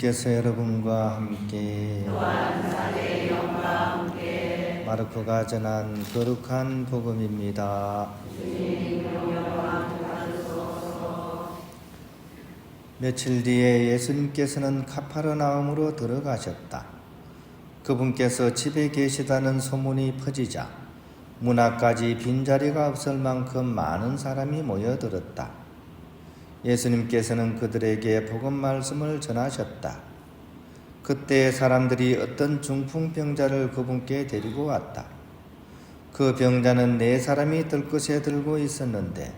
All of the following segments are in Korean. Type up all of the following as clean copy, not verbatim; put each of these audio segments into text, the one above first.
예수님께서 여러분과 함께 또한 사제의 영과 함께 마르코가 전한 거룩한 복음입니다. 주님 영광 받으소서. 며칠 뒤에 예수님께서는 카파르나움으로 들어가셨다. 그분께서 집에 계시다는 소문이 퍼지자 문 앞까지 빈자리가 없을 만큼 많은 사람이 모여들었다. 예수님께서는 그들에게 복음 말씀을 전하셨다. 그때 사람들이 어떤 중풍병자를 그분께 데리고 왔다. 그 병자는 4사람이 들것에 들고 있었는데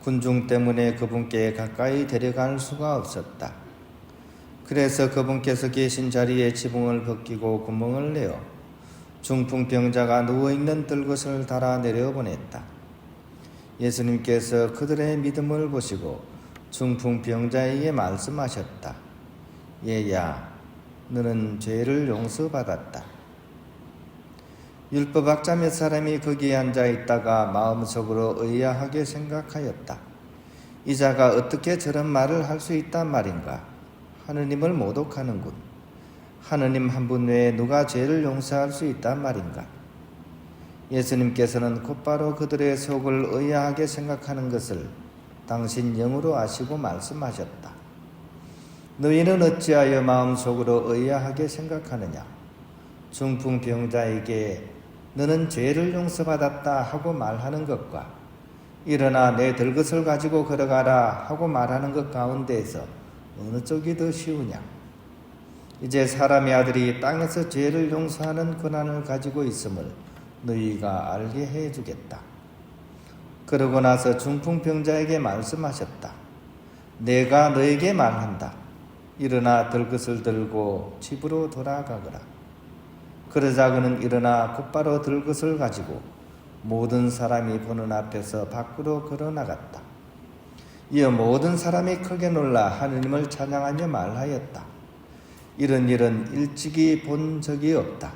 군중 때문에 그분께 가까이 데려갈 수가 없었다. 그래서 그분께서 계신 자리에 지붕을 벗기고 구멍을 내어 중풍병자가 누워있는 들것을 달아 내려보냈다. 예수님께서 그들의 믿음을 보시고 중풍병자에게 말씀하셨다. 얘야, 너는 죄를 용서받았다. 율법학자 몇 사람이 거기에 앉아있다가 마음속으로 의아하게 생각하였다. 이 자가 어떻게 저런 말을 할 수 있단 말인가? 하느님을 모독하는군. 하느님 한 분 외에 누가 죄를 용서할 수 있단 말인가? 예수님께서는 곧바로 그들의 속을 의아하게 생각하는 것을 당신 영으로 아시고 말씀하셨다. 너희는 어찌하여 마음속으로 의아하게 생각하느냐? 중풍병자에게 너는 죄를 용서받았다 하고 말하는 것과 일어나 내 들것을 가지고 걸어가라 하고 말하는 것 가운데에서 어느 쪽이 더 쉬우냐? 이제 사람의 아들이 땅에서 죄를 용서하는 권한을 가지고 있음을 너희가 알게 해주겠다. 그러고 나서 중풍병자에게 말씀하셨다. 내가 너에게 말한다. 일어나 들것을 들고 집으로 돌아가거라. 그러자 그는 일어나 곧바로 들것을 가지고 모든 사람이 보는 앞에서 밖으로 걸어나갔다. 이어 모든 사람이 크게 놀라 하느님을 찬양하며 말하였다. 이런 일은 일찍이 본 적이 없다.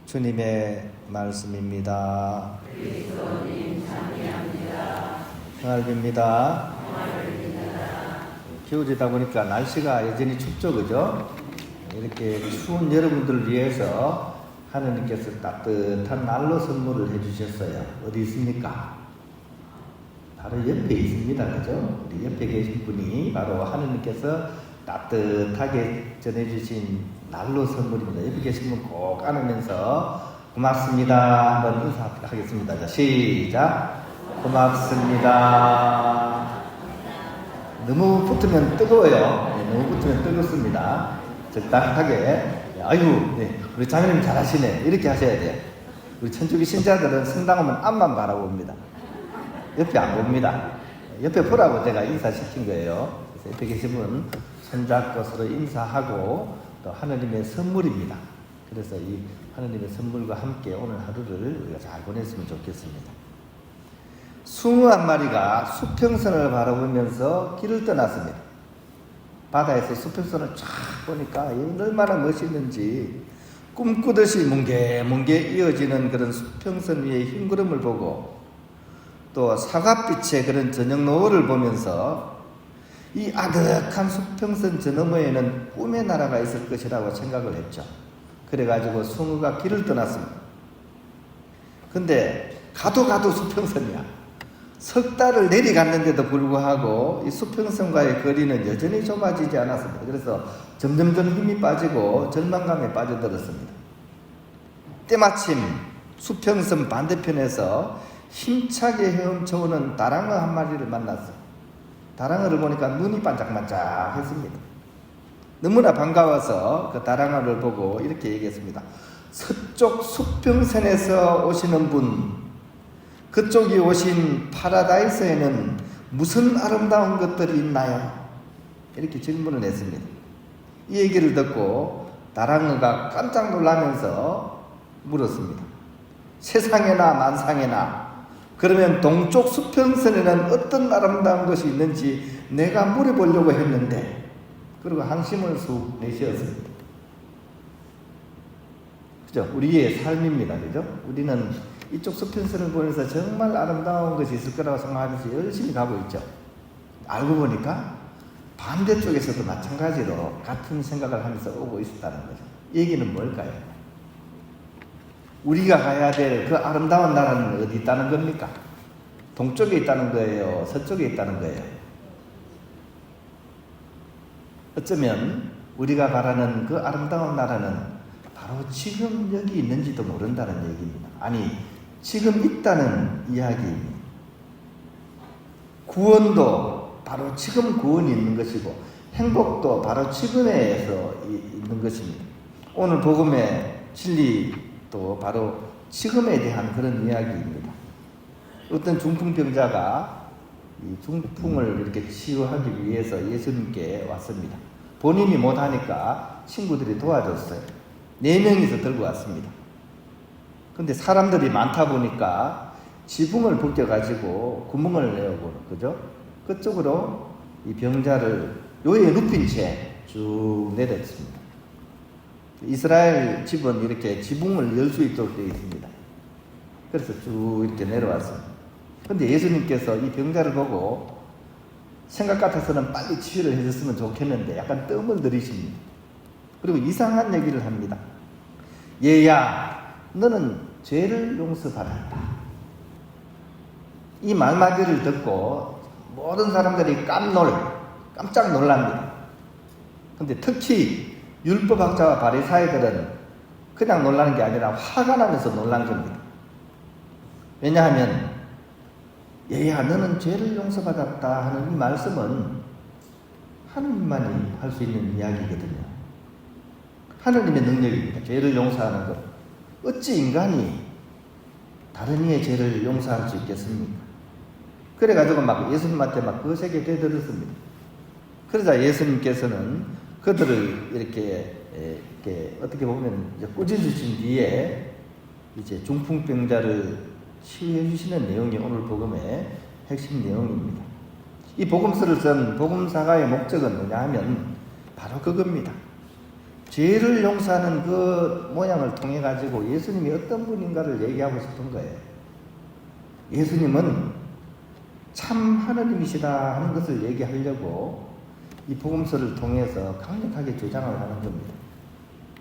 주님의 말씀입니다. 그리스도님 찬미합니다. 평안입니다. 겨울이다 보니까 날씨가 여전히 춥죠, 그죠? 이렇게 추운 여러분들을 위해서 하느님께서 따뜻한 난로 선물을 해주셨어요. 어디 있습니까? 바로 옆에 있습니다, 그죠? 우리 옆에 계신 분이 바로 하느님께서 따뜻하게 전해주신 난로 선물입니다. 옆에 계신 분 꼭 안으면서 고맙습니다. 한번 인사하겠습니다. 자, 시작. 고맙습니다. 너무 붙으면 뜨거워요. 네, 너무 붙으면 뜨겁습니다. 적당하게. 아이고, 네, 우리 장로님 잘하시네. 이렇게 하셔야 돼요. 우리 천주교 신자들은 성당 오면 앞만 바라봅니다. 옆에 안 봅니다. 옆에 보라고 제가 인사시킨 거예요. 그래서 옆에 계신 분 손잡고 서로 인사하고 또 하느님의 선물입니다. 그래서 이 하느님의 선물과 함께 오늘 하루를 우리가 잘 보냈으면 좋겠습니다. 숭어 한 마리가 수평선을 바라보면서 길을 떠났습니다. 바다에서 수평선을 쫙 보니까 얼마나 멋있는지 꿈꾸듯이 뭉게뭉게 이어지는 그런 수평선 위의 흰 구름을 보고 또 사과빛의 그런 저녁 노을을 보면서 이 아득한 수평선 저 너머에는 꿈의 나라가 있을 것이라고 생각을 했죠. 그래가지고 숭어가 길을 떠났습니다. 근데 가도 수평선이야. 석 달을 내려갔는데도 불구하고 이 수평선과의 거리는 여전히 좁아지지 않았습니다. 그래서 점점점 힘이 빠지고 절망감에 빠져들었습니다. 때마침 수평선 반대편에서 힘차게 헤엄쳐오는 다랑어 한 마리를 만났어요. 다랑어를 보니까 눈이 반짝반짝했습니다. 너무나 반가워서 그 다랑어를 보고 이렇게 얘기했습니다. 서쪽 수평선에서 오시는 분, 그쪽이 오신 파라다이스에는 무슨 아름다운 것들이 있나요? 이렇게 질문을 했습니다. 이 얘기를 듣고 다랑어가 깜짝 놀라면서 물었습니다. 세상에나 만상에나 그러면 동쪽 수평선에는 어떤 아름다운 것이 있는지 내가 물어보려고 했는데, 그리고 한심을 쑥 내쉬었습니다. 그죠? 우리의 삶입니다. 그죠? 우리는 이쪽 수평선을 보면서 정말 아름다운 것이 있을 거라고 생각하면서 열심히 가고 있죠. 알고 보니까 반대쪽에서도 마찬가지로 같은 생각을 하면서 오고 있었다는 거죠. 얘기는 뭘까요? 우리가 가야 될 그 아름다운 나라는 어디 있다는 겁니까? 동쪽에 있다는 거예요? 서쪽에 있다는 거예요? 어쩌면 우리가 바라는 그 아름다운 나라는 바로 지금 여기 있는지도 모른다는 얘기입니다. 아니, 지금 있다는 이야기입니다. 구원도 바로 지금 구원이 있는 것이고 행복도 바로 지금에서 있는 것입니다. 오늘 복음의 진리도 바로 지금에 대한 그런 이야기입니다. 어떤 중풍병자가 이 중풍을 이렇게 치유하기 위해서 예수님께 왔습니다. 본인이 못하니까 친구들이 도와줬어요. 4명이서 들고 왔습니다. 근데 사람들이 많다 보니까 지붕을 벗겨가지고 구멍을 내어보는 거죠. 그쪽으로 이 병자를 요에 눕힌 채 쭉 내렸습니다. 이스라엘 집은 이렇게 지붕을 열 수 있도록 되어 있습니다. 그래서 쭉 이렇게 내려왔습니다. 근데 예수님께서 이 병자를 보고 생각 같아서는 빨리 치유를 해줬으면 좋겠는데 약간 뜸을 들이십니다. 그리고 이상한 얘기를 합니다. 얘야, 너는 죄를 용서받았다. 이 말마디를 듣고 모든 사람들이 깜짝 놀랍니다. 근데 특히 율법학자와 바리사이들은 그냥 놀라는 게 아니라 화가 나면서 놀란 겁니다. 왜냐하면 얘야, 너는 죄를 용서받았다 하는 이 말씀은 하느님만이 할 수 있는 이야기거든요. 하느님의 능력입니다. 죄를 용서하는 것. 어찌 인간이 다른 이의 죄를 용서할 수 있겠습니까? 그래가지고 막 예수님한테 막 거세게 되들었습니다. 그러자 예수님께서는 그들을 이렇게 어떻게 보면 이제 꾸짖으신 뒤에 이제 중풍병자를 치유해 주시는 내용이 오늘 복음의 핵심 내용입니다. 이 복음서를 쓴 복음사가의 목적은 뭐냐 하면 바로 그겁니다. 죄를 용서하는 그 모양을 통해 가지고 예수님이 어떤 분인가를 얘기하고 싶은 거예요. 예수님은 참 하느님이시다 하는 것을 얘기하려고 이 복음서를 통해서 강력하게 주장을 하는 겁니다.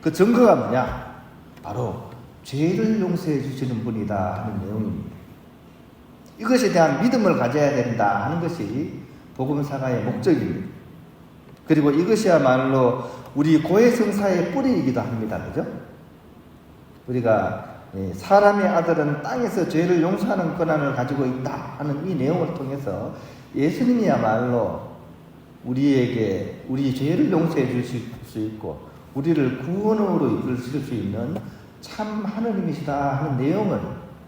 그 증거가 뭐냐? 바로 죄를 용서해 주시는 분이다 하는 내용입니다. 이것에 대한 믿음을 가져야 된다 하는 것이 복음사가의 목적입니다. 그리고 이것이야말로 우리 고해성사의 뿌리이기도 합니다. 그죠? 우리가 사람의 아들은 땅에서 죄를 용서하는 권한을 가지고 있다 하는 이 내용을 통해서 예수님이야말로 우리에게 우리 죄를 용서해 주실 수 있고 우리를 구원으로 이끌실 수 있는 참 하느님이시다 하는 내용을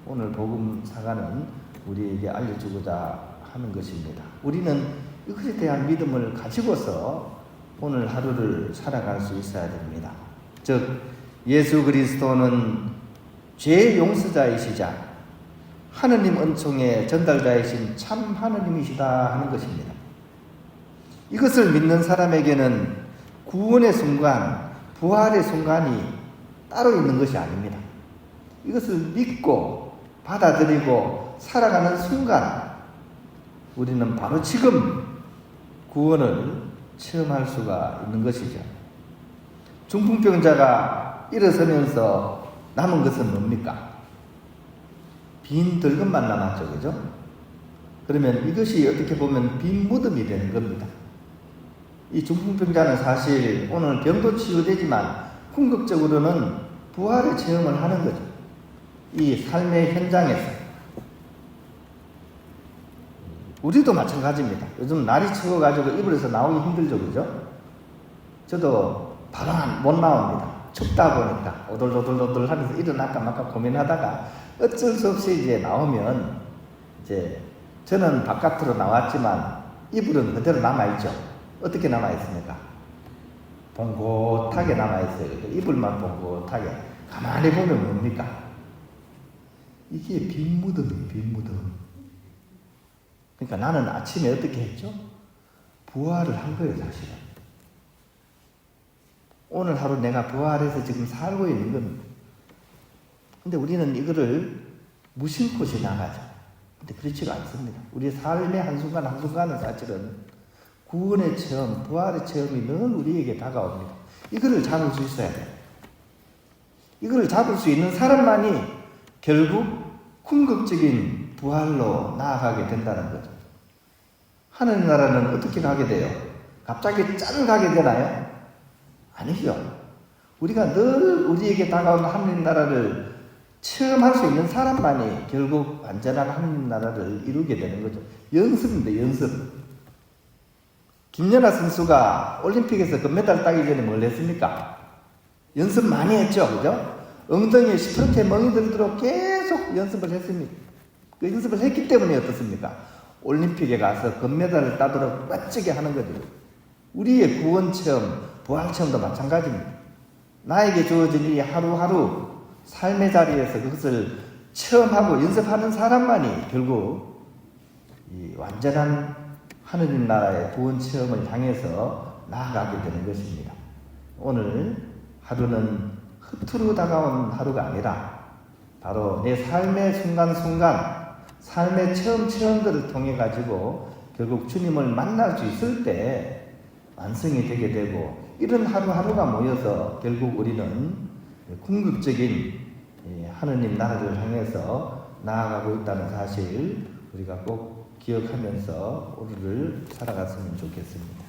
오늘 복음사가는 우리에게 알려주고자 하는 것입니다. 우리는 이것에 대한 믿음을 가지고서 오늘 하루를 살아갈 수 있어야 됩니다. 즉 예수 그리스도는 죄 용서자이시자 하느님 은총의 전달자이신 참 하느님이시다 하는 것입니다. 이것을 믿는 사람에게는 구원의 순간, 부활의 순간이 따로 있는 것이 아닙니다. 이것을 믿고 받아들이고 살아가는 순간 우리는 바로 지금 구원을 체험할 수가 있는 것이죠. 중풍병자가 일어서면서 남은 것은 뭡니까? 빈 들것만 남았죠. 그죠? 그러면 이것이 어떻게 보면 빈 무덤이 되는 겁니다. 이 중풍병자는 사실 오늘 병도 치유되지만 궁극적으로는 부활의 체험을 하는 거죠. 이 삶의 현장에서. 우리도 마찬가지입니다. 요즘 날이 추워가지고 이불에서 나오기 힘들죠. 그죠? 저도 바로 못 나옵니다. 춥다 보니까 오돌오돌오돌 하면서 일어날까 말까 고민하다가 어쩔 수 없이 이제 나오면 이제 저는 바깥으로 나왔지만 이불은 그대로 남아있죠. 어떻게 남아있습니까? 봉긋하게 남아있어요. 이불만 봉긋하게. 가만히 보면 뭡니까? 이게 빈 무덤이에요. 빈 무덤. 그러니까 나는 아침에 어떻게 했죠? 부활을 한 거예요. 사실은. 오늘 하루 내가 부활해서 지금 살고 있는 겁니다. 근데 우리는 이거를 무심코 지나가죠. 근데 그렇지가 않습니다. 우리의 삶의 한순간 한순간은 사실은 구원의 체험, 부활의 체험이 늘 우리에게 다가옵니다. 이거를 잡을 수 있어야 돼요. 이거를 잡을 수 있는 사람만이 결국 궁극적인 부활로 나아가게 된다는 거죠. 하늘 나라는 어떻게 가게 돼요? 갑자기 짠 가게 되나요? 아니죠. 우리가 늘 우리에게 다가오는 하늘 나라를 체험할 수 있는 사람만이 결국 완전한 하늘 나라를 이루게 되는 거죠. 연습입니다. 연습. 김연아 선수가 올림픽에서 금메달 따기 전에 뭘 했습니까? 연습 많이 했죠. 그죠? 엉덩이에 시퍼렇게 멍이 들도록 계속 연습을 했습니다. 그 연습을 했기 때문에 어떻습니까? 올림픽에 가서 금메달을 따도록 멋지게 하는 거죠. 우리의 구원 체험, 부활 체험도 마찬가지입니다. 나에게 주어진 이 하루하루 삶의 자리에서 그것을 체험하고 연습하는 사람만이 결국 이 완전한 하느님 나라의 구원 체험을 향해서 나아가게 되는 것입니다. 오늘 하루는 흐트러 다가온 하루가 아니라 바로 내 삶의 순간순간 삶의 체험들을 통해 가지고 결국 주님을 만날 수 있을 때 완성이 되게 되고, 이런 하루하루가 모여서 결국 우리는 궁극적인 하느님 나라를 향해서 나아가고 있다는 사실 우리가 꼭 기억하면서 오늘을 살아갔으면 좋겠습니다.